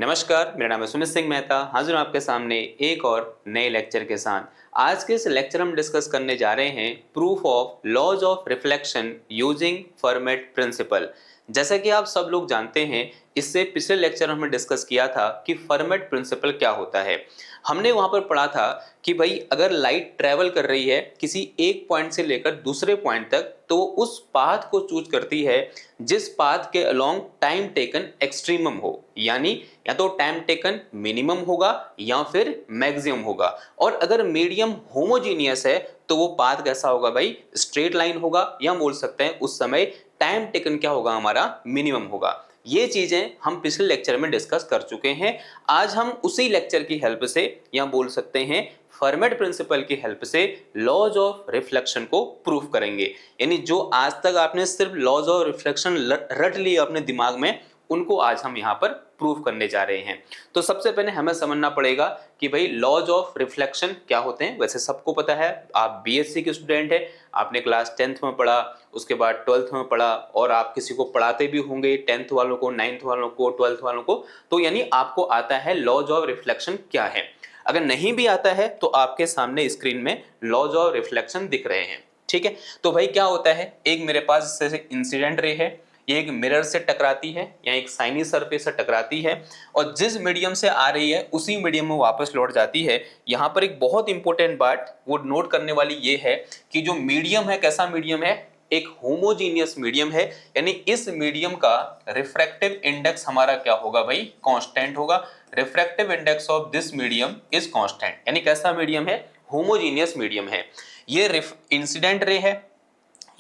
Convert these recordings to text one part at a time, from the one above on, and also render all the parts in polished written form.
नमस्कार, मेरा नाम है सुमित सिंह मेहता। हाजिर हूं आपके सामने एक और नए लेक्चर के साथ। आज के इस लेक्चर हम डिस्कस करने जा रहे हैं proof of laws of reflection using Fermat principle. जैसा कि आप सब लोग जानते हैं, इससे पिछले लेक्चर हमने डिस्कस किया था कि फर्मेट प्रिंसिपल क्या होता है। हमने वहां पर पढ़ा था कि भाई अगर लाइट ट्रेवल कर रही है किसी एक पॉइंट से लेकर दूसरे पॉइंट तक, तो उस पाथ को चूज करती है जिस पाथ के अलोंग टाइम टेकन एक्सट्रीमम हो, यानी या तो टाइम टेकन मिनिमम होगा या फिर मैक्सिमम होगा। और अगर मीडियम होमोजीनियस है तो वो पाथ कैसा होगा भाई, स्ट्रेट लाइन होगा, या बोल सकते हैं उस समय टाइम टेकन क्या होगा, हमारा मिनिमम होगा। ये चीजें हम पिछले लेक्चर में डिस्कस कर चुके हैं। आज हम उसी लेक्चर की हेल्प से, या बोल सकते हैं फर्मेट प्रिंसिपल की हेल्प से, लॉज ऑफ रिफ्लेक्शन को प्रूफ करेंगे। यानी जो आज तक आपने सिर्फ लॉज ऑफ रिफ्लेक्शन रट लिए अपने दिमाग में, उनको आज हम यहाँ पर प्रूफ करने जा रहे हैं। तो सबसे पहले हमें समझना पड़ेगा कि भाई लॉज ऑफ रिफ्लेक्शन क्या होते हैं। वैसे सबको पता है, आप बीएससी के स्टूडेंट हैं, आपने क्लास 10th में पढ़ा, उसके बाद 12th में पढ़ा, और आप किसी को पढ़ाते भी होंगे, 10th वालों को, 9th वालों को, 12th वालों को। तो यानी आपको आता है लॉज ऑफ रिफ्लेक्शन क्या है। अगर नहीं भी आता है तो आपके सामने स्क्रीन में लॉज ऑफ रिफ्लेक्शन दिख रहे हैं, ठीक है। तो भाई क्या होता है, एक मेरे पास जैसे इंसिडेंट रे है, ये एक मिरर से टकराती है या एक साइनी सरफेस से टकराती है, और जिस मीडियम से आ रही है उसी मीडियम में वापस लौट जाती है। यहाँ पर एक बहुत इंपॉर्टेंट बात वो नोट करने वाली ये है कि जो मीडियम है, कैसा मीडियम है, एक होमोजीनियस मीडियम है। यानी इस मीडियम का रिफ्रैक्टिव इंडेक्स हमारा क्या होगा भाई, कांस्टेंट होगा। Refractive index of this medium is constant. यानी कैसा मीडियम है, होमोजीनियस मीडियम है। ये इंसिडेंट रे है,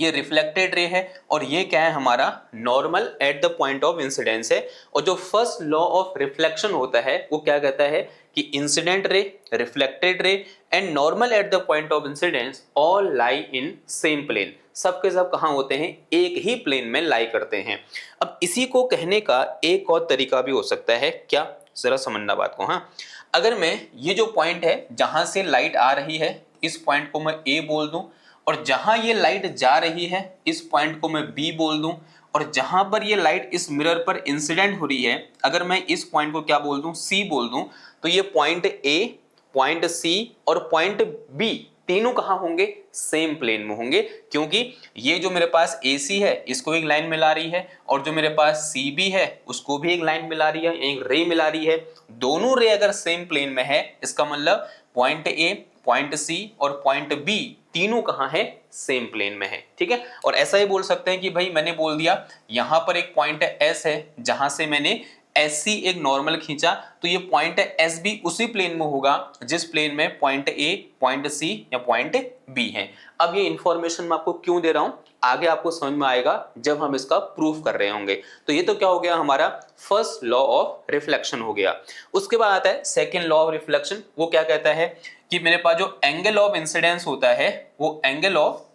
ये रिफ्लेक्टेड रे है, और ये क्या है, हमारा normal at the point of incidence है। और जो फर्स्ट लॉ ऑफ रिफ्लेक्शन होता है वो क्या कहता है कि incident ray, reflected ray and normal at the point of incidence all lie in same plane. सबके सब कहाँ होते हैं, एक ही प्लेन में लाई करते हैं। अब इसी को कहने का एक और तरीका भी हो सकता है, क्या, जरा समझना बात को। हाँ, अगर मैं ये जो पॉइंट है जहां से लाइट आ रही है, इस पॉइंट को मैं ए बोल दूं, और जहां ये लाइट जा रही है इस पॉइंट को मैं बी बोल दूं, और जहां पर ये लाइट इस मिरर पर इंसिडेंट हो रही है, अगर मैं इस पॉइंट को क्या बोल दूं, सी बोल दूं, तो ये पॉइंट ए, पॉइंट सी और पॉइंट बी तीनों कहां होंगे, सेम प्लेन में होंगे। क्योंकि ये जो मेरे पास AC है इसको एक लाइन मिला रही है, और जो मेरे पास CB है उसको भी एक लाइन मिला रही है, एक रे मिला रही है। दोनों रे अगर सेम प्लेन में है, इसका मतलब पॉइंट A, पॉइंट C और पॉइंट B तीनों कहां है, सेम प्लेन में है, ठीक है। और ऐसा ही बोल सकते हैं कि भाई मैंने बोल दिया यहां पर एक पॉइंट S है जहां से मैंने SC एक नॉर्मल खींचा, तो ये पॉइंट S भी उसी प्लेन में होगा जिस प्लेन में पॉइंट A, पॉइंट C या पॉइंट B है। अब ये इंफॉर्मेशन मैं आपको क्यों दे रहा हूं, आगे आपको समझ में आएगा जब हम इसका प्रूफ कर रहे होंगे। तो ये तो क्या हो गया, हमारा फर्स्ट लॉ ऑफ रिफ्लेक्शन हो गया। उसके बाद आता है सेकेंड लॉ ऑफ रिफ्लेक्शन। वो क्या कहता है कि मेरे पास जो एंगल ऑफ इंसिडेंस होता है वो एंगल ऑफ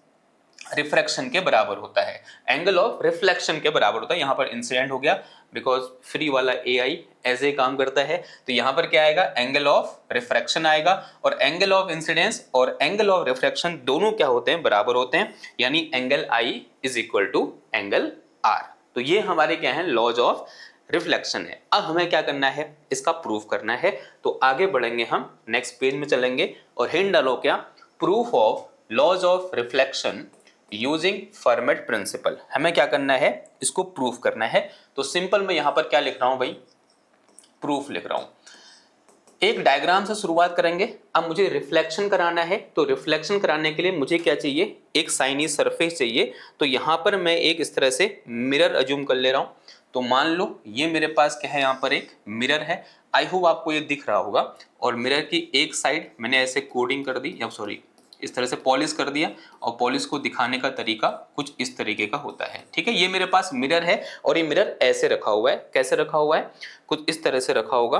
रिफ्रैक्शन के बराबर होता है, एंगल ऑफ रिफ्लेक्शन के बराबर होता है। यहां पर इंसिडेंट हो गया बिकॉज फ्री वाला AI ऐसे काम करता है, तो यहां पर क्या आएगा, एंगल ऑफ रिफ्रैक्शन आएगा। और एंगल ऑफ इंसिडेंस और एंगल ऑफ रिफ्रैक्शन दोनों क्या होते हैं, बराबर होते हैं। यानी angle I is equal to angle R। तो ये हमारे क्या है, लॉज ऑफ रिफ्लेक्शन है। अब हमें क्या करना है, इसका प्रूफ करना है। तो आगे बढ़ेंगे, हम नेक्स्ट पेज में चलेंगे और हिंट डालो क्या, proof of laws of reflection using Fermat principle. हमें क्या करना है, इसको प्रूफ करना है। तो सिंपल मैं यहां पर क्या लिख रहा हूं भाई, प्रूफ लिख रहा हूं। एक डायग्राम से शुरुआत करेंगे। अब मुझे रिफ्लेक्शन कराना है, तो रिफ्लेक्शन कराने के लिए मुझे क्या चाहिए, एक साइनी सरफेस चाहिए। तो यहां पर मैं एक इस तरह से मिरर अज्यूम कर ले रहा हूं। तो मान लो ये मेरे पास क्या है, यहाँ पर एक मिरर है। आई होप आपको ये दिख रहा होगा। और मिरर की एक साइड मैंने ऐसे कोडिंग कर दी, या सॉरी इस तरह से पॉलिश कर दिया, और पॉलिश को दिखाने का तरीका कुछ इस तरीके का होता है, ठीक है। ये मेरे पास मिरर है, और ये मिरर ऐसे रखा हुआ है। कैसे रखा हुआ है, कुछ इस तरह से रखा होगा।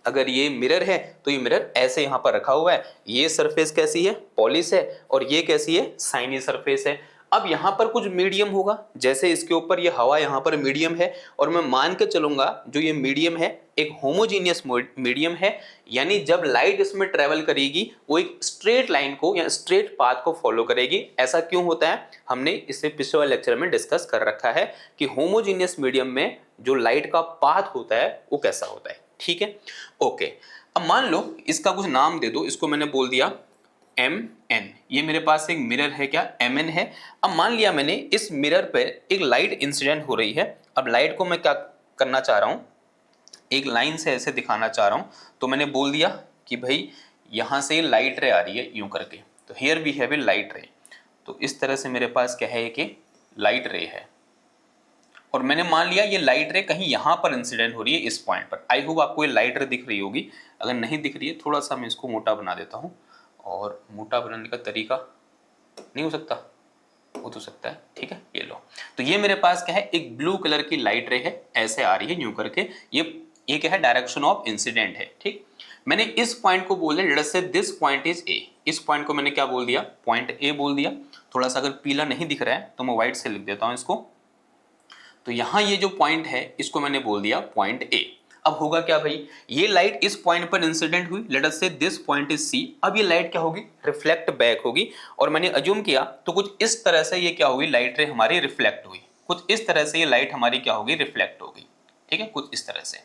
अगर ये मिरर है तो ये मिरर ऐसे यहाँ पर रखा हुआ है। ये सरफेस कैसी है, पॉलिश है, और ये कैसी है, साइनी सरफेस है। अब यहाँ पर कुछ मीडियम होगा, जैसे इसके ऊपर ये हवा यहाँ पर मीडियम है और मैं मान के चलूंगा जो ये मीडियम है एक होमोजीनियस मीडियम है, यानी जब लाइट इसमें ट्रेवल करेगी वो एक स्ट्रेट लाइन को या स्ट्रेट पाथ को फॉलो करेगी। ऐसा क्यों होता है, हमने इसे पिछले वाले लेक्चर में डिस्कस कर रखा है कि होमोजीनियस मीडियम में जो लाइट का पाथ होता है वो कैसा होता है। ठीक है, ओके। अब मान लो इसका कुछ नाम दे दो, इसको मैंने बोल दिया MN। ये मेरे पास एक मिरर है, क्या MN है। अब मान लिया मैंने इस मिरर पे एक लाइट इंसिडेंट हो रही है। अब लाइट को मैं क्या करना चाह रहा हूँ, एक लाइन से ऐसे दिखाना चाह रहा हूँ, तो मैंने बोल दिया कि भाई यहाँ से लाइट रे आ रही है यूं करके, तो here we have a light ray. तो इस तरह से मेरे पास क्या है कि लाइट रे है और मैंने मान लिया ये लाइट रे कहीं यहाँ पर इंसिडेंट हो रही है इस पॉइंट पर। आई होप आपको ये लाइट रे दिख रही होगी, अगर नहीं दिख रही है थोड़ा सा मैं इसको मोटा बना देता हूँ। और मोटा बनाने का तरीका नहीं हो सकता, हो तो सकता है, ठीक है। ये लो, तो ये मेरे पास क्या है एक ब्लू कलर की लाइट रे है, ऐसे आ रही है यूं करके। ये क्या है, डायरेक्शन ऑफ इंसिडेंट है। ठीक, मैंने इस पॉइंट को बोल दिया, late us say this point is a. इस पॉइंट को मैंने क्या बोल दिया, पॉइंट ए बोल दिया। थोड़ा सा अगर पीला नहीं दिख रहा है तो मैं व्हाइट से लिख देता हूं इसको। तो यहां ये जो पॉइंट है इसको मैंने बोल दिया पॉइंट ए। अब होगा क्या भाई, ये लाइट इस पॉइंट पर इंसिडेंट हुई, late us say this point is सी। अब ये लाइट क्या होगी, रिफ्लेक्ट बैक होगी। और मैंने अज्यूम किया तो कुछ इस तरह से ये क्या होगी, लाइट रे हमारी रिफ्लेक्ट हुई। कुछ इस तरह से ये लाइट हमारी क्या होगी, रिफ्लेक्ट होगी। ठीक है, कुछ इस तरह से।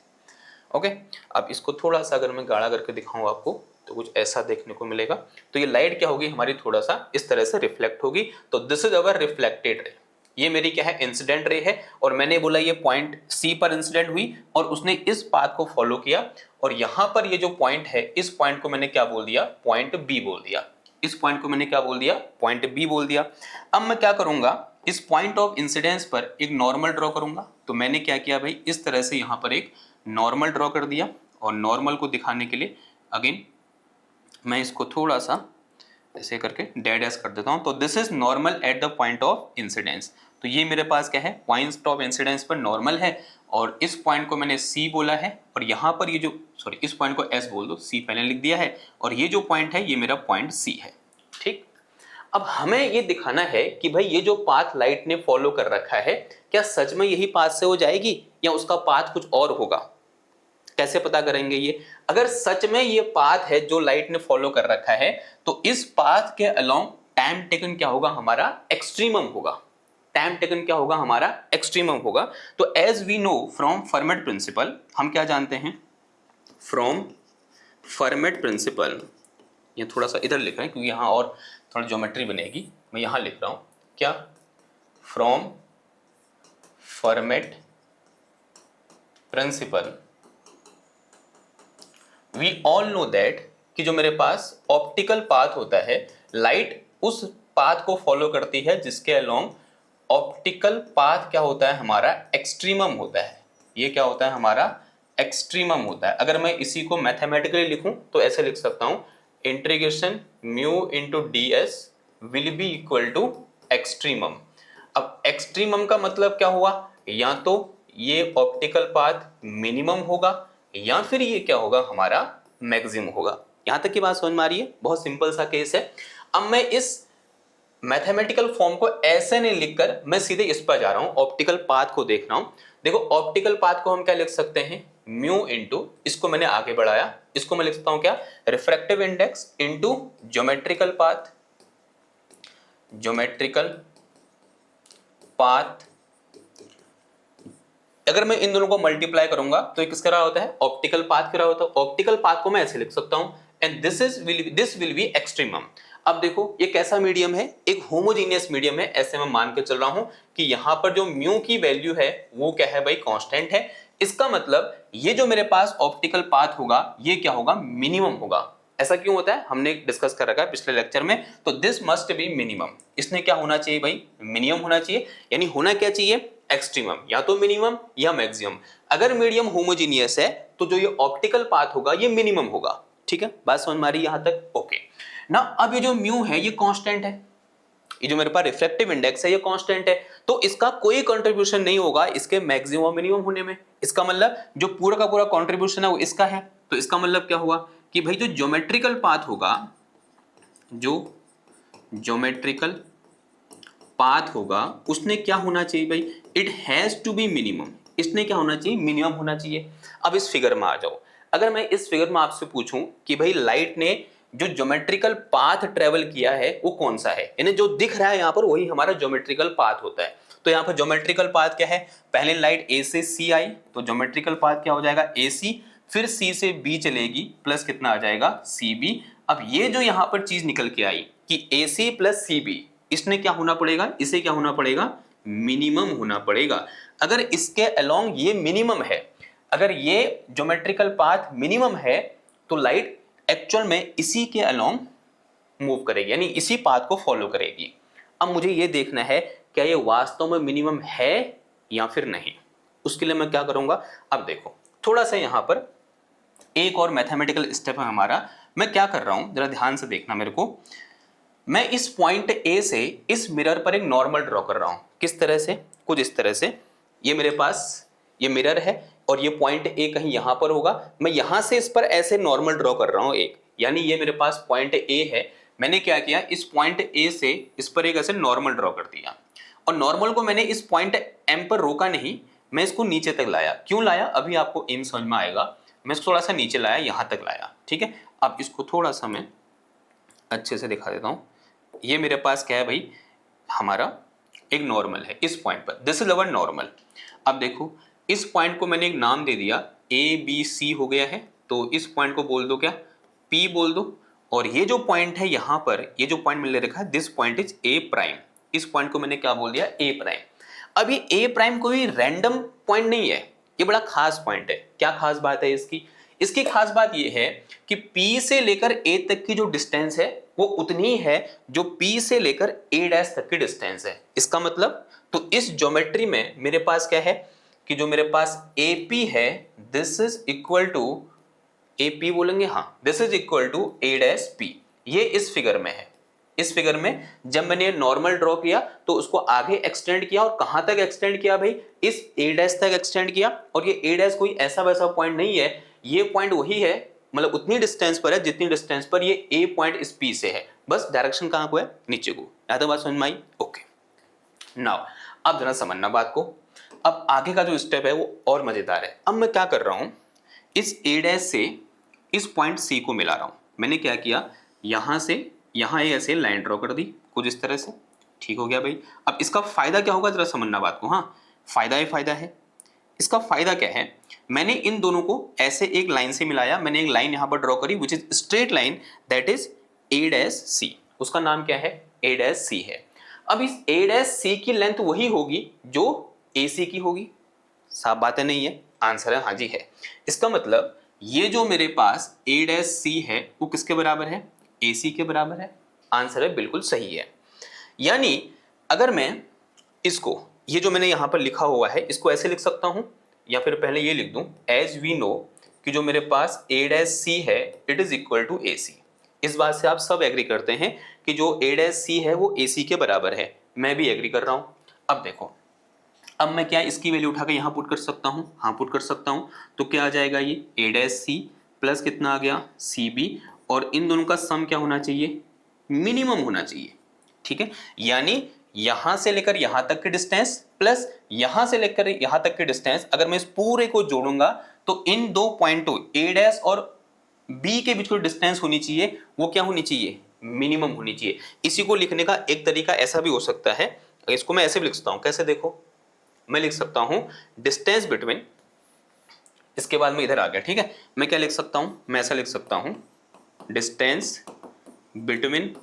ओके, अब इसको थोड़ा सा अगर मैं गाढ़ा करके दिखाऊं आपको तो कुछ ऐसा देखने को मिलेगा। तो ये लाइट क्या होगी हमारी, थोड़ा सा इस तरह से रिफ्लेक्ट होगी। तो this is our reflected ray. ये मेरी क्या है, इंसिडेंट रे है। और मैंने बोला ये पॉइंट सी पर इंसिडेंट हुई और उसने इस पाथ को फॉलो किया। और यहां पर ये जो पॉइंट है, इस पॉइंट को मैंने क्या बोल दिया, पॉइंट बी बोल दिया। इस पॉइंट को मैंने क्या बोल दिया, पॉइंट बी बोल दिया। अब मैं क्या करूंगा, इस पॉइंट ऑफ इंसिडेंस पर एक नॉर्मल ड्रॉ करूंगा। तो मैंने क्या किया भाई, इस तरह से यहां पर एक नॉर्मल ड्रॉ कर दिया। और नॉर्मल को दिखाने के लिए अगेन मैं इसको थोड़ा सा ऐसे करके डैश कर देता हूं। तो this is normal at the point of incidence. तो ये मेरे पास क्या है, पॉइंट ऑफ इंसिडेंस पर नॉर्मल है। और इस पॉइंट को मैंने सी बोला है। और यहाँ पर ये जो सॉरी, इस पॉइंट को एस बोल दो, सी पहले लिख दिया है। और ये जो पॉइंट है ये मेरा पॉइंट सी है। ठीक, अब हमें ये दिखाना है कि भाई ये जो पाथ लाइट ने फॉलो कर रखा है, क्या सच में यही पाथ से हो जाएगी या उसका पाथ कुछ और होगा। कैसे पता करेंगे ये, अगर सच में ये पाथ है जो लाइट ने फॉलो कर रखा है तो इस पाथ के अलोंग टाइम टेकन क्या होगा हमारा, एक्सट्रीमम होगा। टाइम टेकन क्या होगा हमारा, एक्सट्रीमम होगा। तो as we know from Fermat principle, हम क्या जानते हैं, फ्रॉम फर्मेट प्रिंसिपल, ये थोड़ा सा इधर लिख रहे हैं क्योंकि यहाँ और थोड़ा ज्योमेट्री बनेगी, मैं यहाँ लिख रहा हूं क्या, from Fermat principle we all know that कि जो मेरे पास ऑप्टिकल पाथ होता है, लाइट उस पाथ को फॉलो करती है जिसके अलोंग ऑप्टिकल पाथ क्या होता है हमारा, एक्सट्रीमम होता है। ये क्या होता है हमारा, एक्सट्रीमम होता है। अगर मैं इसी को मैथमेटिकली लिखूं तो ऐसे लिख सकता हूं, integration mu into D S will be equal to extremum. अब एक्सट्रीमम का मतलब क्या हुआ, या तो ये ऑप्टिकल पाथ मिनिमम होगा या फिर ये क्या होगा हमारा, मैक्सिमम होगा। यहां तक की बात समझ में आ रही है, बहुत सिंपल सा केस है। अब मैं इस मैथमेटिकल फॉर्म को ऐसे नहीं लिखकर मैं सीधे इस पर जा रहा हूं, ऑप्टिकल पाथ को देख रहा हूं। देखो ऑप्टिकल पाथ को हम क्या लिख सकते हैं, म्यू इंटू, इसको मैंने आगे बढ़ाया, इसको मैं लिख सकता हूं क्या, refractive index into geometrical path, geometrical path. अगर मैं इन दोनों को मल्टीप्लाई करूंगा तो ये किसका रहा होता है, ऑप्टिकल पाथ का रहा होता है। ऑप्टिकल पाथ को मैं ऐसे लिख सकता हूं, and this will be extremum. अब देखो ये कैसा मीडियम है, एक होमोजीनियस मीडियम है। ऐसे मैं मान के चल रहा हूं कि यहां पर जो म्यू की वैल्यू है वो क्या है भाई, कांस्टेंट है। इसका मतलब ये जो मेरे पास ऑप्टिकल पाथ होगा ये क्या होगा, मिनिमम होगा। ऐसा क्यों होता है, हमने डिस्कस कर रखा है पिछले लेक्चर में। तो दिस मस्ट बी मिनिमम, इसने क्या होना चाहिए भाई, मिनिमम होना चाहिए। यानी होना क्या चाहिए, एक्सट्रीमम, या तो मिनिमम या मैक्सिमम। अगर मीडियम होमोजीनियस है तो जो ये ऑप्टिकल पाथ होगा ये मिनिमम होगा। ठीक है, बात समझ में आ रही है यहां तक, ओके ना। अब ये जो म्यू है ये कांस्टेंट है, ये जो मेरे पास रिफ्रैक्टिव इंडेक्स है ये कांस्टेंट है, तो इसका कोई कंट्रीब्यूशन नहीं होगा इसके मैक्सिमम और मिनिमम होने में। इसका मतलब जो पूरा का पूरा कंट्रीब्यूशन है वो इसका है। तो इसका मतलब क्या हुआ कि भाई जो ज्योमेट्रिकल पाथ होगा, जो ज्योमेट्रिकल पाथ होगा उसने क्या होना चाहिए भाई, it has to be minimum, इसने क्या होना चाहिए, मिनिमम होना चाहिए। अब इस फिगर में आ जाओ, अगर मैं इस फिगर में आपसे पूछूं कि भाई लाइट ने जो ज्योमेट्रिकल पाथ ट्रेवल किया है वो कौन सा है, यानी जो दिख रहा है यहाँ पर वही हमारा ज्योमेट्रिकल पाथ होता है। तो यहाँ पर ज्योमेट्रिकल पाथ क्या है, पहले लाइट ए से सी आई तो ज्योमेट्रिकल पाथ क्या हो जाएगा, ए सी, फिर सी से बी चलेगी प्लस कितना आ जाएगा, सी बी। अब ये जो यहाँ पर चीज निकल के आई कि ए सी प्लस सी बी, इसने क्या होना पड़ेगा, इसे क्या होना पड़ेगा, मिनिमम होना पड़ेगा। अगर इसके अलोंग ये मिनिमम है, अगर ये ज्योमेट्रिकल पाथ मिनिमम है तो लाइट एक्चुअल में इसी के अलोंग मूव करेगी, यानी इसी पाथ को फॉलो करेगी। अब मुझे ये देखना है क्या ये वास्तव में मिनिमम है या फिर नहीं। उसके लिए मैं क्या करूंगा, अब देखो थोड़ा सा यहां पर एक और मैथमेटिकल स्टेप है हमारा। मैं क्या कर रहा हूं जरा ध्यान से देखना मेरे को। मैं इस पॉइंट ए से इस मिरर पर एक नॉर्मल ड्रॉ कर रहा हूं। किस तरह से, कुछ इस तरह से। ये मेरे पास ये मिरर है और ये पॉइंट ए कहीं यहां पर होगा, मैं यहां से इस पर ऐसे नॉर्मल ड्रॉ कर रहा हूं एक, यानी ये मेरे पास पॉइंट ए है। मैंने क्या किया, इस पॉइंट ए से इस पर एक ऐसे नॉर्मल ड्रॉ कर दिया और नॉर्मल को मैंने इस पॉइंट एम पर रोका नहीं, मैं इसको नीचे तक लाया। क्यों लाया अभी आपको एम समझ में आएगा। मैं इसको थोड़ा सा नीचे लाया, यहां तक लाया, ठीक है। अब इसको थोड़ा सा मैं अच्छे से दिखा देता हूं। ये मेरे पास क्या है भाई, हमारा एक नॉर्मल है इस पॉइंट पर, दिस इज अवर नॉर्मल। अब देखो इस पॉइंट को मैंने एक नाम दे दिया, ए बी सी हो गया है, तो इस पॉइंट को बोल दो क्या, पी बोल दो। और ये जो पॉइंट है यहाँ पर, ये जो पॉइंट मैंने रखा है, this point is a prime, इस पॉइंट को मैंने क्या बोल दिया, ए प्राइम। अभी ए प्राइम कोई रैंडम पॉइंट नहीं है, ये बड़ा खास पॉइंट है। क्या खास बात है इसकी, इसकी खास बात ये है कि P से लेकर A तक की जो डिस्टेंस है वो उतनी है जो P से लेकर A डैश तक की डिस्टेंस है। इसका मतलब, तो इस ज्योमेट्री में मेरे पास क्या है कि जो मेरे पास AP है, this is equal to AP बोलेंगे, हाँ, this is equal to A dash P। ये इस फिगर में है। इस फिगर में जब मैंने नॉर्मल ड्रॉ किया तो उसको आगे एक्सटेंड किया, और कहां तक एक्सटेंड किया भाई, इस A डैश तक एक्सटेंड किया। और ये A डैश कोई ऐसा वैसा पॉइंट नहीं है, ये पॉइंट वही है, मतलब उतनी डिस्टेंस पर है जितनी डिस्टेंस पर ये ए पॉइंट इस पी से है, बस डायरेक्शन कहां को है, नीचे को। या तो बात समझ में आई, ओके। नाउ अब जरा समझना बात को। अब आगे का जो स्टेप है वो और मजेदार है। अब मैं क्या कर रहा हूं, इस ए डैश से इस पॉइंट सी को मिला रहा हूं। मैंने क्या किया, यहां से यहां ऐसे लाइन ड्रॉ कर दी कुछ इस तरह से, ठीक हो गया भाई। अब इसका फायदा क्या होगा जरा समझना बात को। हाँ, फायदा ही फायदा है। इसका फायदा क्या है, मैंने इन दोनों को ऐसे एक लाइन से मिलाया, मैंने एक लाइन यहां पर ड्रॉ करी which is straight line, that is A dash C. उसका नाम क्या है, ए डैश सी है। अब इस ए डैश सी की लेंथ वही होगी जो ए सी की होगी। साफ बात है, नहीं है, आंसर है हाँ जी है। इसका मतलब ये जो मेरे पास ए डैश सी है वो किसके बराबर है, ए सी के बराबर है। आंसर है बिल्कुल सही है। यानी अगर मैं इसको, ये जो मैंने यहां पर लिखा हुआ है, इसको ऐसे लिख सकता हूं, या फिर पहले ये लिख दूं, एज वी नो कि जो मेरे पास ए डैश सी है it is equal to A सी। इस बात से आप सब एग्री करते हैं कि जो ए डैश सी है वो ए सी के बराबर है। मैं भी एग्री कर रहा हूं। अब देखो, अब मैं क्या इसकी वैल्यू उठा के यहां पुट कर सकता हूं, हाँ पुट कर सकता हूं। तो क्या आ जाएगा, ये ए डैश सी प्लस कितना आ गया, सी बी, और इन दोनों का सम क्या होना चाहिए, मिनिमम होना चाहिए, ठीक है। यानी यहां से लेकर यहां तक की डिस्टेंस प्लस यहां से लेकर यहां तक की डिस्टेंस, अगर मैं इस पूरे को जोड़ूंगा तो इन दो पॉइंटों ए डैश और बी के बीच को डिस्टेंस होनी चाहिए, वो क्या होनी चाहिए, मिनिमम होनी चाहिए। इसी को लिखने का एक तरीका ऐसा भी हो सकता है, इसको मैं ऐसे भी लिख सकता हूं, कैसे देखो, मैं लिख सकता हूं डिस्टेंस बिटवीन, इसके बाद में इधर आ गया, ठीक है। मैं क्या लिख सकता हूं, मैं ऐसा लिख सकता हूं, डिस्टेंस बिटवीन,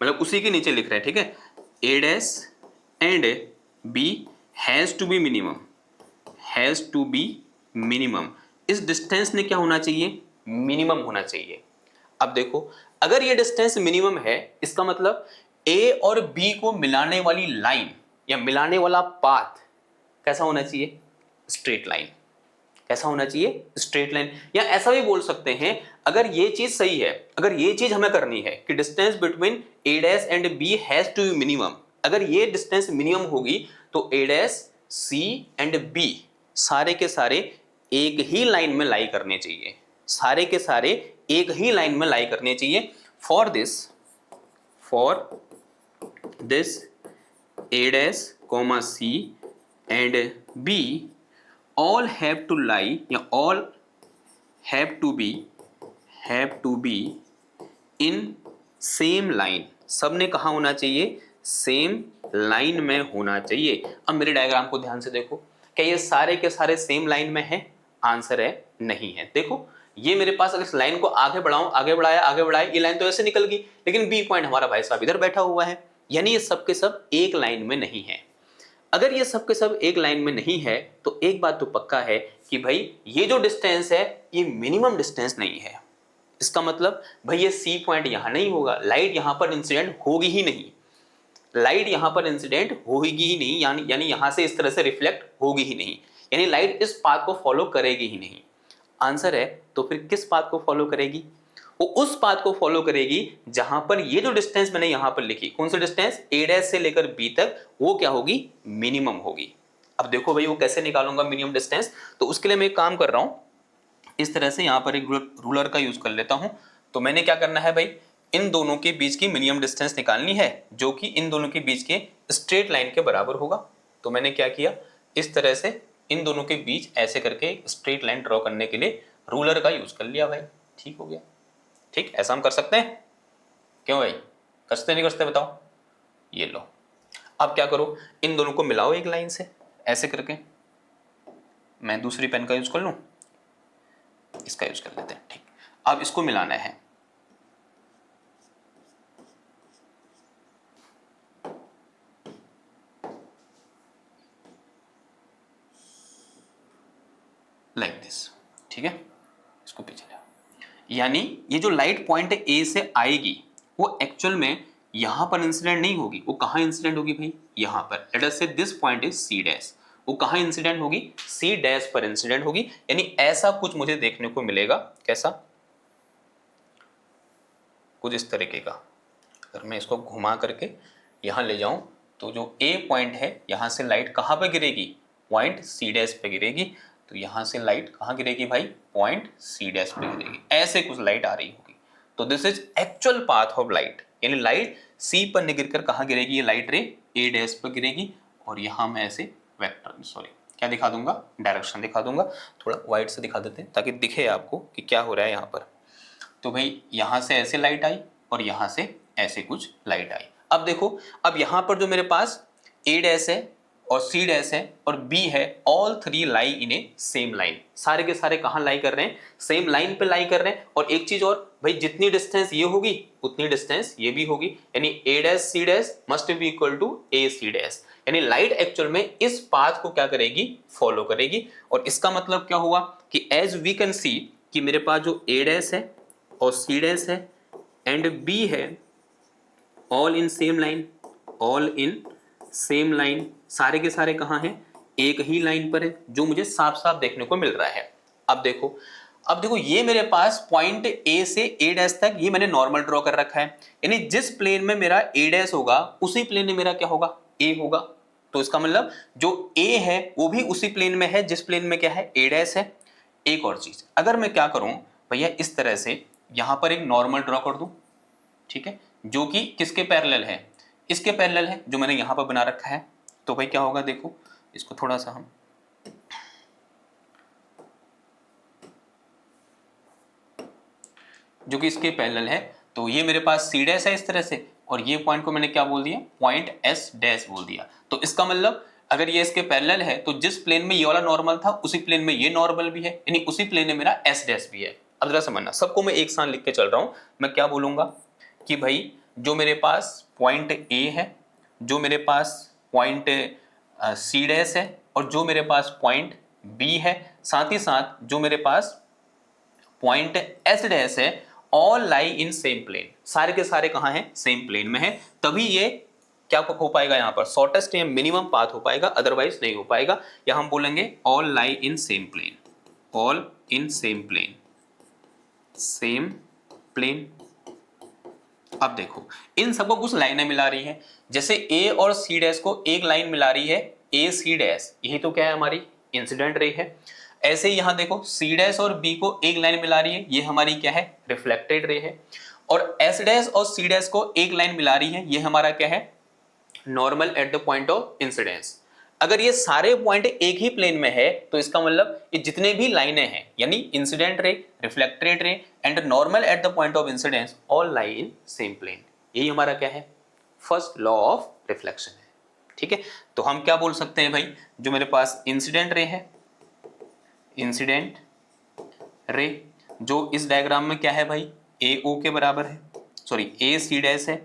मतलब उसी के नीचे लिख रहे हैं, ठीक है, A dash and B has to be minimum, has to be minimum. इस डिस्टेंस ने क्या होना चाहिए, मिनिमम होना चाहिए। अब देखो, अगर ये डिस्टेंस मिनिमम है, इसका मतलब ए और बी को मिलाने वाली लाइन या मिलाने वाला पाथ कैसा होना चाहिए, स्ट्रेट लाइन। कैसा होना चाहिए, स्ट्रेट लाइन। या ऐसा भी बोल सकते हैं, अगर ये चीज सही है, अगर ये चीज हमें करनी है कि distance between A dash and B has to be minimum, अगर ये डिस्टेंस मिनिमम होगी तो A dash C and B सारे के सारे एक ही लाइन में लाई करने चाहिए, सारे के सारे एक ही लाइन में लाई करने चाहिए। For this A dash comma C and B all have to lie या all have to be in same line। सब ने कहा होना चाहिए, सेम लाइन में होना चाहिए। अब मेरे डायग्राम को ध्यान से देखो, क्या ये सारे के सारे सेम लाइन में हैं? आंसर है नहीं है। देखो ये मेरे पास अगर इस लाइन को आगे बढ़ाऊं, आगे बढ़ाया, ये लाइन तो ऐसे निकल गई, लेकिन बी पॉइंट हमारा भाई साहब इधर बैठा हुआ है, यानी ये सब के सब एक लाइन में नहीं है। अगर ये सब के सब एक लाइन में नहीं है तो एक बात तो पक्का है कि भाई ये जो डिस्टेंस है ये मिनिमम डिस्टेंस नहीं है। इसका मतलब भाई ये सी पॉइंट यहां नहीं होगा, लाइट यहां पर इंसिडेंट होगी ही नहीं, लाइट यहां पर इंसिडेंट होगी ही नहीं, यानी यहां से इस तरह से रिफ्लेक्ट होगी ही नहीं, यानी लाइट इस पाथ को फॉलो करेगी ही नहीं। आंसर है तो फिर किस पाथ को फॉलो करेगी? वो उस पाथ को फॉलो करेगी जहां पर ये जो डिस्टेंस मैंने यहां पर लिखी, कौन सी डिस्टेंस, ए डैश से लेकर बी तक, वो क्या होगी, मिनिमम होगी। अब देखो भाई वो कैसे निकालूंगा मिनिमम डिस्टेंस, तो उसके लिए मैं एक काम कर रहा हूं, इस तरह से यहां पर एक रूलर का यूज कर लेता हूं। तो मैंने क्या करना है भाई, इन दोनों के बीच की मिनिमम डिस्टेंस निकालनी है जो कि इन दोनों के बीच के स्ट्रेट लाइन के बराबर होगा। तो मैंने क्या किया, इस तरह से इन दोनों के बीच ऐसे करके स्ट्रेट लाइन ड्रॉ करने के लिए रूलर का यूज कर लिया भाई। ठीक हो गया, ठीक, ऐसा हम कर सकते हैं? क्यों भाई, करते नहीं करते बताओ? ये लो, अब क्या करो, इन दोनों को मिलाओ एक लाइन से ऐसे करके। मैं दूसरी पेन का यूज कर लूं, इसका यूज कर लेते हैं। ठीक, अब इसको मिलाना है। लाइक दिस, ठीक है, इसको पीछे ले। यानी ये जो लाइट पॉइंट ए से आएगी वो एक्चुअल में यहां पर इंसिडेंट नहीं होगी, वो कहां इंसिडेंट होगी भाई, यहां पर। Let us say this point is C dash, वो कहां इंसिडेंट होगी, सी डैश पर इंसिडेंट होगी। यानी ऐसा कुछ मुझे देखने को मिलेगा, कैसा, कुछ इस तरीके का। अगर मैं इसको घुमा करके यहां ले जाऊं तो जो ए पॉइंट है यहां से लाइट कहां पर गिरेगी, पॉइंट सी डैश पे गिरेगी। तो यहां से लाइट कहां गिरेगी भाई, पॉइंट सी डैश पे गिरेगी। ऐसे कुछ लाइट आ रही होगी। तो this is actual path of light, यानी लाइट सी पर नहीं गिरकर कहां गिरेगी, ये लाइट रे ए डैश पर गिरेगी। और यहां मैं ऐसे वेक्टर, सॉरी क्या दिखा दूंगा, डायरेक्शन दिखा दूंगा। थोड़ा वाइट से दिखा देते हैं ताकि दिखे आपको कि क्या हो रहा है यहाँ पर। तो भाई यहां से ऐसे लाइट आई और यहां से ऐसे कुछ लाइट आई। अब देखो, अब यहां पर जो मेरे पास ए डैश है और सी डैश है और बी है, ऑल थ्री लाई इन ए सेम लाइन। सारे के सारे कहाँ लाई कर रहे हैं, सेम लाइन पे लाई कर रहे हैं। और एक चीज और भाई, जितनी डिस्टेंस ये होगी उतनी डिस्टेंस ये भी होगी, यानी A dash C dash must be equal to A C dash. यानी लाइट एक्चुअल में इस पाथ को क्या करेगी, फॉलो करेगी। और इसका मतलब क्या हुआ कि एज वी कैन सी कि मेरे पास जो ए डैश है और सी डैश है एंड बी है, all in same line, all in same line, सारे के सारे कहाँ हैं, एक ही लाइन पर है, जो मुझे साफ साफ देखने को मिल रहा है। अब देखो ये मेरे पास पॉइंट ए से ए डैश तक ये मैंने नॉर्मल ड्रॉ कर रखा है, यानी जिस प्लेन में मेरा ए डैश होगा उसी प्लेन में मेरा क्या होगा, ए होगा। तो इसका मतलब जो ए है वो भी उसी प्लेन में है जिस प्लेन में क्या है, ए डैश है। एक और चीज, अगर मैं क्या करूं भैया, इस तरह से यहां पर एक नॉर्मल ड्रॉ कर दूं, ठीक है, जो कि किसके पैरेलल है, इसके पैरेलल है जो मैंने यहां पर बना रखा है। तो भाई क्या होगा, देखो इसको थोड़ा सा हम जो कि इसके पैरेलल है, तो ये मेरे पास सी डैश है इस तरह से, और ये पॉइंट को मैंने क्या बोल दिया, पॉइंट एस डैश बोल दिया। तो इसका मतलब अगर ये इसके पैरेलल है तो जिस प्लेन में ये वाला नॉर्मल था उसी प्लेन में ये नॉर्मल भी है, यानी उसी प्लेन में मेरा एस डैश भी है। अब जरा समझना, सबको मैं एक साथ लिख के चल रहा हूं। मैं क्या बोलूंगा कि भाई जो मेरे पास पॉइंट ए है, जो मेरे पास पॉइंट सी डैश है और जो मेरे पास पॉइंट बी है, साथ ही साथ जो मेरे पास पॉइंट एस डैश है, all lie in same plane. सारे के सारे कहाँ हैं, सेम प्लेन में है। तभी ये क्या हो पाएगा, यहाँ पर शॉर्टेस्ट या मिनिमम पाथ हो पाएगा, अदरवाइज नहीं हो पाएगा। या हम बोलेंगे all lie in same plane, all in same plane, same plane. अब देखो इन सबको कुछ लाइनें मिला रही है, जैसे ए और सी डैश को एक लाइन मिला रही है ए सी डैश, यही तो क्या है, हमारी इंसिडेंट रे है। ऐसे ही यहां देखो सी डैश और बी को एक लाइन मिला रही है, ये हमारी क्या है, रिफ्लेक्टेड रे है। और एस डैश और सी डैश को एक लाइन मिला रही है, ये हमारा क्या है, normal at the point of incidence. अगर ये सारे पॉइंट एक ही प्लेन में है तो इसका मतलब ये जितने भी लाइनें हैं यानी incident ray, reflected ray and normal at the point of incidence all lie in same plane. यही हमारा क्या है, फर्स्ट लॉ ऑफ रिफ्लेक्शन है। ठीक है, तो हम क्या बोल सकते हैं भाई, जो मेरे पास इंसिडेंट रे है, इंसिडेंट रे जो इस डायग्राम में क्या है भाई, ए ओ के बराबर है, सॉरी ए सी डैश है,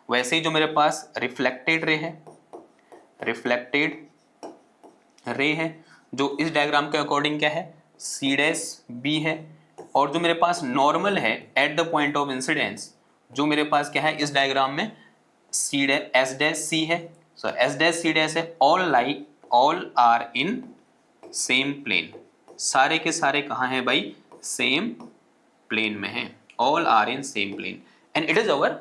वैसे ही जो मेरे पास रिफ्लेक्टेड रे है, रिफ्लेक्टेड रे है जो इस डायग्राम के अकॉर्डिंग क्या है, सी डैश बी है, और जो मेरे पास नॉर्मल है at the point of incidence जो मेरे पास क्या है इस डायग्राम में C dash S dash C है, so S dash C dash है, all are in same plane. सारे के सारे कहाँ हैं भाई, सेम प्लेन में हैं, all are in same plane and it is our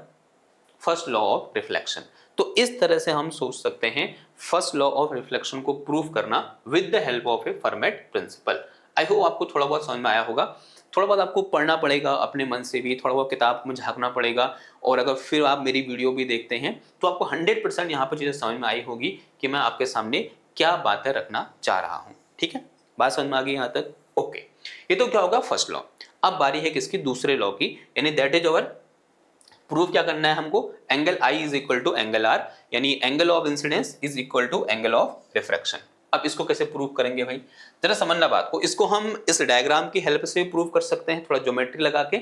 first law of reflection. तो इस तरह से हम सोच सकते हैं फर्स्ट लॉ ऑफ रिफ्लेक्शन को प्रूव करना with the help of a Fermat principle. I hope आपको थोड़ा बहुत समझ में आया होगा। थोड़ा बहुत आपको पढ़ना पड़ेगा अपने मन से भी, थोड़ा बहुत किताब में झांकना पड़ेगा, और अगर फिर आप मेरी वीडियो भी देखते हैं तो आपको 100% यहाँ पर चीज़ें समझ में आई होगी कि मैं आपके सामने क्या बातें रखना चाह रहा हूँ। ठीक है, बात समझ में आ गई यहाँ तक? ओके, ये तो क्या होगा फर्स्ट लॉ। अब बारी है किसकी, दूसरे लॉ की, यानी दैट इज अवर प्रूफ क्या करना है हमको, angle I is equal to angle R, यानी angle of incidence is equal to angle of refraction. अब इसको कैसे प्रूव करेंगे भाई, जरा समझना बात को। इसको हम इस डायग्राम की हेल्प से प्रूव कर सकते हैं, थोड़ा ज्योमेट्री लगा के।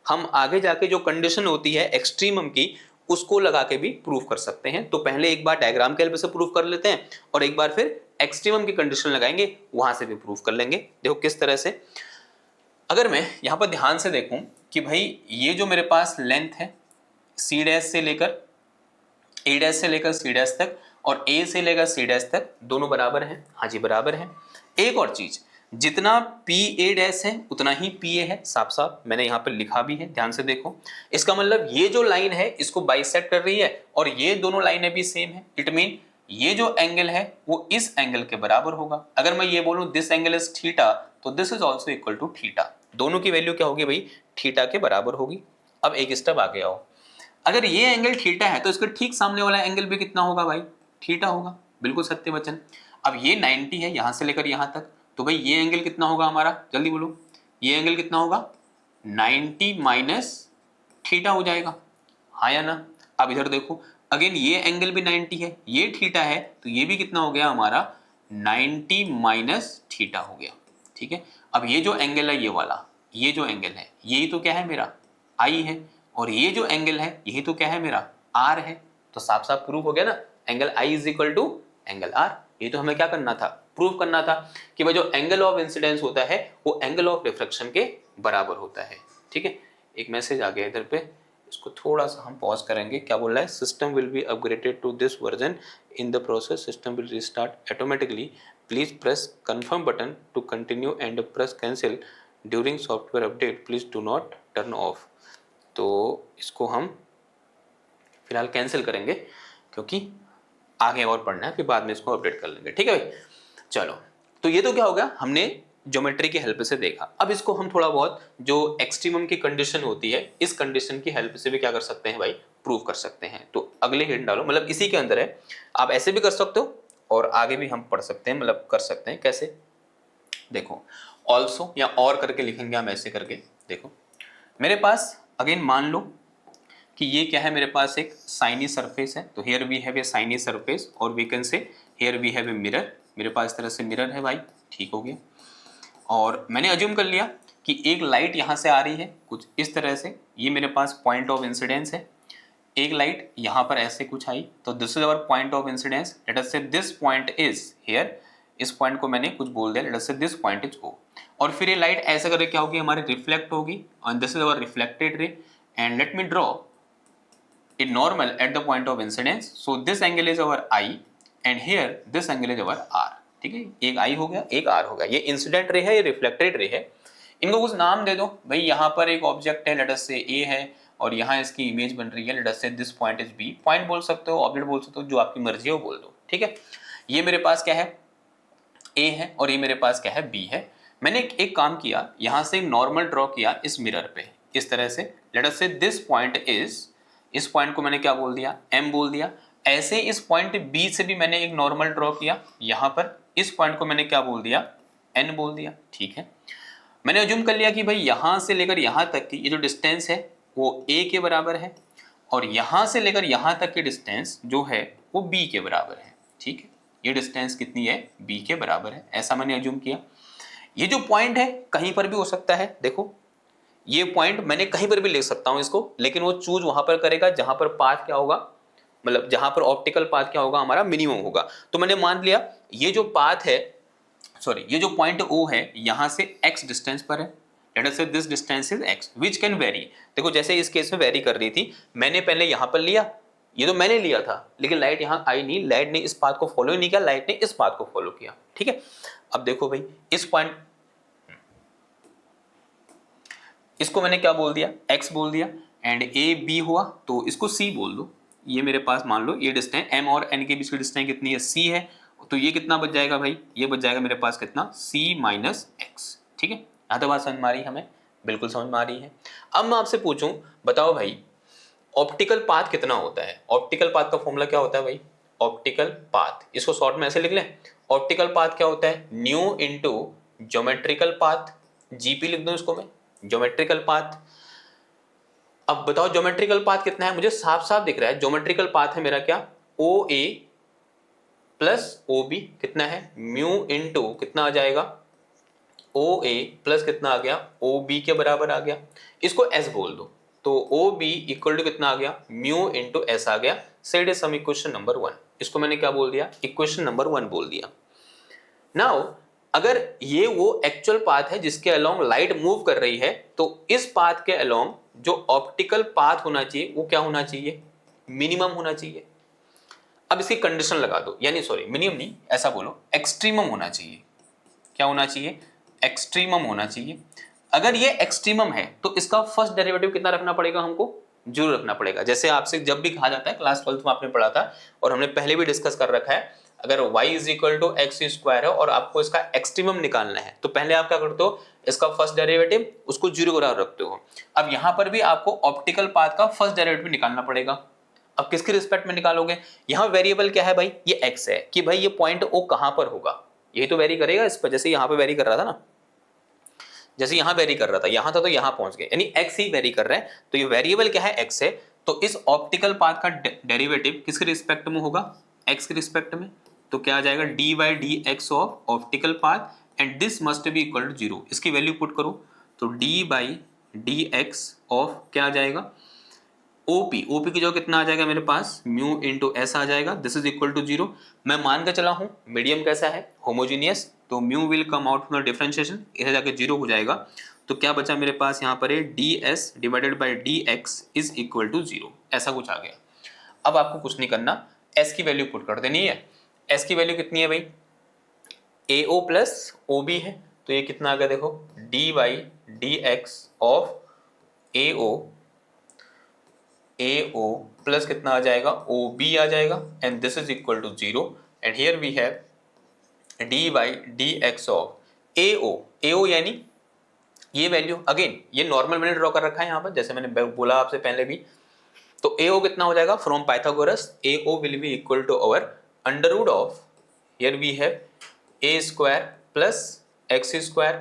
हम आगे जाके जो कंडीशन होती है एक्सट्रीमम की उसको लगा के भी प्रूव कर सकते हैं। तो पहले एक बार डायग्राम के हेल्प से प्रूव कर लेते हैं और एक बार फिर एक्सट्रीमम की कंडीशन लगाएंगे, वहां से भी प्रूव कर लेंगे। देखो किस तरह से, अगर मैं यहाँ पर ध्यान से देखूं कि भाई ये जो मेरे पास लेंथ है सी डैश से लेकर ए डैश से लेकर सी डैश तक और ए से लेकर सी डैश तक दोनों बराबर हैं, हाँ जी बराबर हैं। एक और चीज, जितना पी ए डैश है उतना ही पी ए है, साफ साफ मैंने यहाँ पर लिखा भी है, ध्यान से देखो। इसका मतलब ये जो लाइन है इसको बाइसेक्ट कर रही है और ये दोनों लाइनें भी सेम है। इट मीन ये जो एंगल है वो इस एंगल के बराबर होगा। अगर मैं ये बोलूं दिस एंगल इज थीटा तो this is also equal to theta. दोनों की वैल्यू क्या होगी भाई, थीटा के बराबर होगी। अब एक स्टेप आगे आओ, अगर ये एंगल थीटा है तो इसके ठीक सामने वाला एंगल भी कितना होगा भाई, थीटा होगा। बिल्कुल सत्य वचन। अब ये 90 है यहां से लेकर यहां तक, तो भाई ये एंगल कितना होगा हमारा, जल्दी बोलो, ये एंगल कितना होगा, 90 माइनस थीटा हो जाएगा, हाँ या ना। अब इधर देखो अगेन ये एंगल भी 90 है, ये थीटा है, तो ये भी कितना हो गया हमारा 90 माइनस थीटा हो गया। ठीक है, अब ये जो एंगल है ये वाला, ये जो एंगल है यही तो क्या है मेरा आई है, और ये जो एंगल है यही तो क्या है मेरा आर है। तो साफ साफ प्रूव हो गया ना, angle I is equal to angle R. ये तो हमें क्या करना था, प्रूव करना था कि भाई जो एंगल ऑफ इंसिडेंस होता है वो एंगल ऑफ रिफ्लेक्शन के बराबर होता है। ठीक है, एक मैसेज आ गया इधर पे, इसको थोड़ा सा हम पॉज करेंगे। क्या बोल रहा है, system will be upgraded to this version, in the process system will restart automatically, please press confirm button to continue and press cancel during software update, please do not turn off. तो इसको हम फिलहाल cancel करेंगे क्योंकि आगे और पढ़ना है, फिर बाद में इसको अपडेट कर लेंगे। ठीक है भाई, चलो। तो ये तो क्या होगा, हमने ज्योमेट्री की हेल्प से देखा। अब इसको हम थोड़ा बहुत जो एक्सट्रीमम की कंडीशन होती है इस कंडीशन की हेल्प से भी क्या कर सकते हैं भाई, प्रूव कर सकते हैं। तो अगले हिंट डालो, मतलब इसी के अंदर है, आप ऐसे भी कर सकते हो और आगे भी हम पढ़ सकते हैं, मतलब कर सकते हैं। कैसे, देखो ऑल्सो या और करके लिखेंगे हम, ऐसे करके देखो मेरे पास अगेन मान लो कि ये क्या है, मेरे पास एक साइनी सरफेस है, तो here we have a shiny surface और we can say here we have a mirror. मेरे पास इस तरह से मिरर है भाई, ठीक हो गया। और मैंने अज्यूम कर लिया कि एक लाइट यहाँ से आ रही है कुछ इस तरह से, ये मेरे पास पॉइंट ऑफ इंसिडेंस है। एक लाइट यहाँ पर ऐसे कुछ आई, तो this is our point of incidence. Late us say this point is here, इस पॉइंट को मैंने कुछ बोल दिया, late us say this point is ओ। और फिर ये लाइट ऐसे करके क्या होगी, हमारी रिफ्लेक्ट होगी, और this is our reflected ray. And let me draw a normal at the point of incidence, so this angle is our I and here this angle is our R। ठीक है, एक I हो गया एक R हो गया। ये incident ray है, ये रिफ्लेक्टेड रे है। इनको कुछ नाम दे दो भाई, यहाँ पर एक ऑब्जेक्ट है, लेट अस से A है, और यहाँ इसकी इमेज बन रही है, late us say this point is B। Point बोल सकते हो, ऑब्जेक्ट बोल सकते हो, जो आपकी मर्जी है वो बोल दो। ठीक है, ये मेरे पास क्या है A है और ये मेरे पास क्या है B है। मैंने एक काम किया, यहाँ से नॉर्मल ड्रॉ किया इस मिरर पे इस तरह से, late us say this point is, इस पॉइंट को मैंने क्या बोल दिया, M बोल दिया। ऐसे इस पॉइंट बी से भी मैंने एक नॉर्मल ड्रॉ किया, यहां पर इस पॉइंट को मैंने क्या बोल दिया, एन बोल दिया, ठीक है। मैंने अज्यूम कर लिया कि भाई यहां से लेकर यहां तक की ये जो डिस्टेंस है वो ए के बराबर है, और यहां से लेकर यहां तक की डिस्टेंस जो है वो बी के बराबर है, ठीक है। ये डिस्टेंस कितनी है, बी के बराबर है, ऐसा मैंने अज्यूम किया। ये जो पॉइंट है कहीं पर भी हो सकता है, देखो ये पॉइंट मैंने कहीं पर भी ले सकता हूं इसको, लेकिन वो चूज वहां पर करेगा जहां पर पाथ क्या होगा, मतलब जहां पर ऑप्टिकल पाथ क्या होगा, हमारा मिनिमम होगा। तो मैंने मान लिया ये जो पाथ है, सॉरी ये जो पॉइंट O है यहां से x डिस्टेंस पर है, late us say this distance is x which can very. देखो जैसे इस केस में वेरी कर रही थी, मैंने पहले यहां पर लिया, ये तो मैंने लिया था, लेकिन लाइट यहां आई नहीं, लाइट ने इस पाथ को फॉलो नहीं किया, लाइट ने इस पाथ को फॉलो किया, ठीक है। अब देखो भाई इस पॉइंट, इसको मैंने क्या बोल दिया, x बोल दिया, एंड ए बी हुआ तो इसको c बोल दो। ये मेरे पास मान लो ये डिस्टेंस m और n के बीच की डिस्टेंस कितनी है, c है, तो ये कितना बच जाएगा भाई, ये बच जाएगा मेरे पास कितना, c माइनस एक्स, ठीक है। यहाँ तो बात समझ में आ रही है हमें, बिल्कुल समझ में आ रही है। अब मैं आपसे पूछूं, बताओ भाई ऑप्टिकल पाथ कितना होता है, ऑप्टिकल पाथ का फॉर्मूला क्या होता है भाई, ऑप्टिकल पाथ, इसको शॉर्ट में ऐसे लिख लें, ऑप्टिकल पाथ क्या होता है, new into geometrical path, GP लिख दूं इसको मैं, ज्योमेट्रिकल पाथ। अब बताओ ज्योमेट्रिकल पाथ कितना है, मुझे साफ साफ दिख रहा है ज्योमेट्रिकल पाथ है मेरा क्या, ओ ए प्लस ओ बी, कितना है म्यू इंटू कितना आ जाएगा, ओ ए प्लस कितना आ गया, ओ बी के बराबर आ गया, इसको एस बोल दो, तो ओ बी इक्वल टू कितना आ गया, म्यू इंटू एस आ गया। Set is some equation number 1, इसको मैंने क्या बोल दिया, इक्वेशन नंबर 1 बोल दिया। नाउ अगर ये वो एक्चुअल पाथ है जिसके अलोंग लाइट मूव कर रही है, तो इस पाथ के अलोंग जो ऑप्टिकल पाथ होना चाहिए वो क्या होना चाहिए, मिनिमम होना चाहिए। अब इसकी कंडीशन लगा दो, यानी सॉरी मिनिमम नहीं, ऐसा बोलो एक्सट्रीमम होना चाहिए। क्या होना चाहिए, एक्सट्रीमम होना चाहिए। अगर ये एक्सट्रीमम है तो इसका फर्स्ट डेरिवेटिव कितना रखना पड़ेगा हमको, जरूर रखना पड़ेगा। जैसे आपसे जब भी कहा जाता है, क्लास 12th में आपने पढ़ा था और हमने पहले भी डिस्कस कर रखा है, अगर y is equal to X square है और आपको इसका एक्सट्रीमम निकालना है, तो पहले आप क्या करते हो, इसका फर्स्ट डेरिवेटिव उसको 0 बराबर रखते हो। अब यहां पर भी आपको ऑप्टिकल पाथ का फर्स्ट डेरिवेटिव निकालना पड़ेगा। अब किसके रिस्पेक्ट में निकालोगे, यहां वेरिएबल क्या है भाई, ये x है, कि भाई ये पॉइंट O कहां पर होगा, यही तो वेरी करेगा इस पर, जैसे यहां पे वेरी कर रहा था ना, जैसे यहां वेरी कर रहा था, यहां था तो यहां पहुंच गए, यानी x ही वेरी कर रहा है, तो ये वेरिएबल क्या है, x है। तो इस ऑप्टिकल पाथ का डेरिवेटिव किसके रिस्पेक्ट में होगा, x के रिस्पेक्ट में, तो क्या आ जाएगा dy dx of optical path and this must be equal to 0। इसकी वैल्यू पुट करो तो dy dx ऑफ क्या आ जाएगा, ओपी की जो कितना आ जाएगा मेरे पास, म्यू इंटू एस आ जाएगा, दिस इज इक्वल टू 0। मैं मान के चला हूं मीडियम कैसा है, होमोजीनियस, तो mu will come out from differentiation, इधर जाके 0 हो जाएगा। तो क्या बचा मेरे पास यहाँ पर है, D S divided by D X is equal to 0, ऐसा कुछ आ गया। अब आपको कुछ नहीं करना, एस की वैल्यू पुट कर देनी है। एस की वैल्यू कितनी है भाई, ए ओ प्लस ओ बी है, तो ये कितना आ गया देखो, d y d x of A O plus कितना आ जाएगा, ओ बी आ जाएगा, and this is equal to 0। And here we have d y d x of A O यानी ये वैल्यू, अगेन ये नॉर्मल मैंने ड्रॉ कर रखा है यहाँ पर, जैसे मैंने बोला आपसे पहले भी। तो ए ओ कितना हो जाएगा, from Pythagoras A O will be equal to our under root of, here we have A square plus X square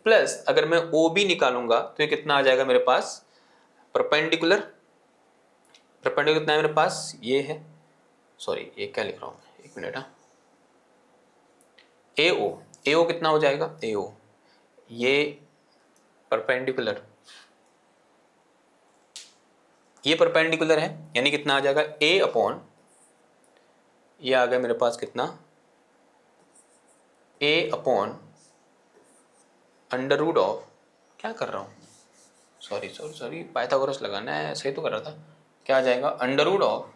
plus, अगर मैं ओ बी निकालूंगा तो ये कितना आ जाएगा मेरे पास, परपेंडिकुलर कितना है मेरे पास, ये है, सॉरी ये क्या लिख रहा हूं मैं, एक मिनट, ए ओ कितना हो जाएगा, ए ओ ये परपेंडिकुलर, ये परपेंडिकुलर है, यानी कितना आ जाएगा ए अपॉन, ये आ गया मेरे पास कितना, ए अपॉन अंडर रूट ऑफ, क्या कर रहा हूँ, सॉरी पाइथागोरस लगाना है, सही तो कर रहा था, क्या आ जाएगा अंडर रूट ऑफ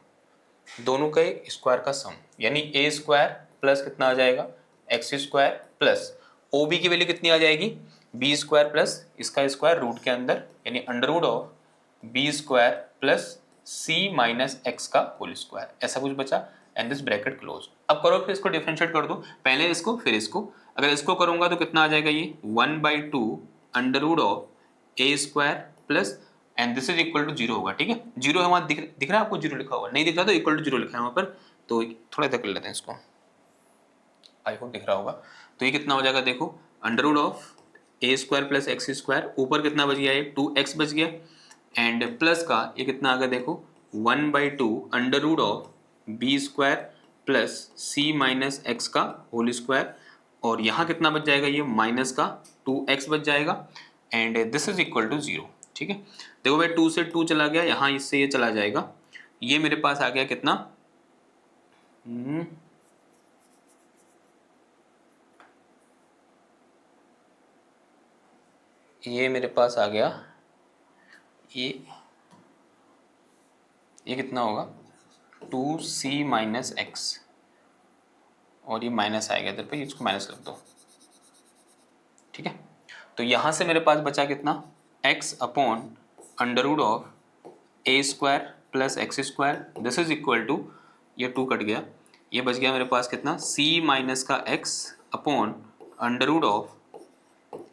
दोनों के स्क्वायर का सम, यानी ए स्क्वायर प्लस कितना आ जाएगा, X square plus O B की वैल्यू कितनी आ जाएगी, बी स्क्वायर प्लस इसका स्क्वायर रूट के अंदर, यानी under root of B square plus C minus X का होल स्क्वायर, ऐसा कुछ बचा, एंड दिस ब्रैकेट क्लोज। अब करो फिर इसको डिफरेंशिएट कर दो, पहले इसको फिर इसको, अगर इसको करूंगा तो कितना आ जाएगा, ये 1/2 under root of A square plus and this is equal to 0 होगा, ठीक है। 0 है वहाँ, दिख रहा है आपको 0 लिखा हुआ, नहीं दिख रहा तो इक्वल टू 0 लिखा है वहाँ पर, तो थोड़ा सा कर लेते हैं इसको, आई होप दिख रहा होगा। तो ये कितना हो जाएगा देखो, under root of A square plus X square, ऊपर कितना बच गया, ये 2x बच गया, एंड प्लस का ये कितना आ गया देखो 1/2 under root of B square plus C minus X का होल स्क्वायर, और यहाँ कितना बच जाएगा, ये माइनस का 2x बच जाएगा, and this is equal to 0, ठीक है। देखो भाई 2 से 2 चला गया, यहाँ इससे ये चला जाएगा, ये मेरे पास आ गया कितना, ये मेरे पास आ गया, ये कितना होगा 2c माइनस एक्स, और ये माइनस आएगा इधर पे, इसको माइनस रख दो, ठीक है। तो यहाँ से मेरे पास बचा कितना, x upon under root of A square plus X square, this is equal to, ये 2 कट गया, ये बच गया मेरे पास कितना c माइनस का x upon under root of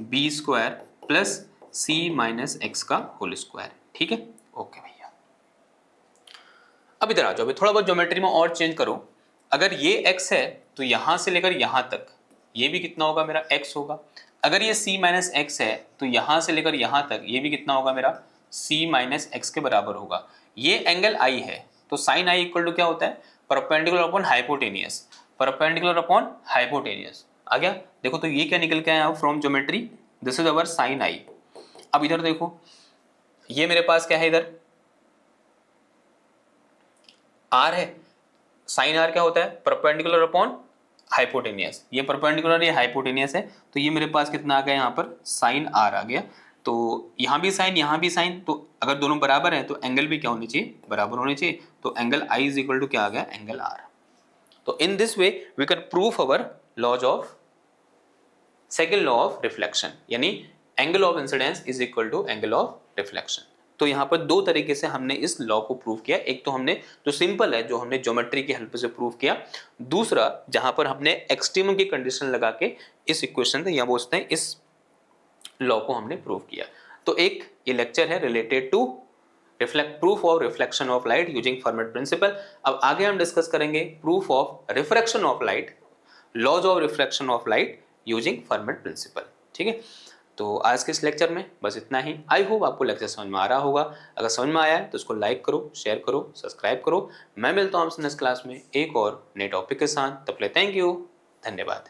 B square plus C minus X का होल स्क्वायर, ठीक है। ओके भैया, अब इधर आ जाओ, अभी थोड़ा बहुत ज्योमेट्री में और चेंज करो। अगर ये x है तो यहाँ से लेकर यहाँ तक ये भी कितना होगा मेरा x होगा। अगर ये c माइनस एक्स है तो यहाँ से लेकर यहाँ तक ये भी कितना होगा मेरा c माइनस एक्स के बराबर होगा। ये एंगल I है, तो साइन I इक्वल टू क्या होता है, perpendicular upon hypotenuse, perpendicular upon hypotenuse आ गया। देखो तो ये क्या निकल के आया from geometry, this is our sine I। अब इधर देखो, ये मेरे पास क्या है, इधर R है, साइन R क्या होता है, परपेंडिकुलर अपॉन हाइपोटेनियस, ये परपेंडिकुलर ये हाइपोटेनियस है, तो ये मेरे पास कितना आ गया यहाँ पर साइन R आ गया। तो यहाँ भी साइन यहाँ भी साइन, तो अगर दोनों बराबर हैं तो एंगल भी क्या होनी चाहिए, बराबर होने चाहिए, तो angle I is equal to क्या आ गया, एंगल R। तो in this way we can proof our laws of second law of reflection, यानी angle of incidence is equal to angle of reflection. तो यहाँ पर दो तरीके से हमने इस लॉ को प्रूव किया, एक तो हमने जो सिंपल है जो हमने ज्योमेट्री की हेल्प से प्रूव किया, दूसरा जहां पर हमने एक्सट्रीम की कंडीशन लगा के इस इक्वेशन या बोलते हैं इस लॉ को हमने प्रूव किया। तो एक ये लेक्चर है related to proof of reflection of light using Fermat principle. अब आगे हम डिस्कस करेंगे proof of refraction of light, laws of refraction of light using Fermat principle, ठीक है। तो आज के इस लेक्चर में बस इतना ही। आई होप आपको लेक्चर समझ में आ रहा होगा। अगर समझ में आया है तो उसको लाइक करो, शेयर करो, सब्सक्राइब करो। मैं मिलता हूँ आपसे नेक्स्ट क्लास में एक और नए टॉपिक के साथ। तब तक थैंक यू, धन्यवाद।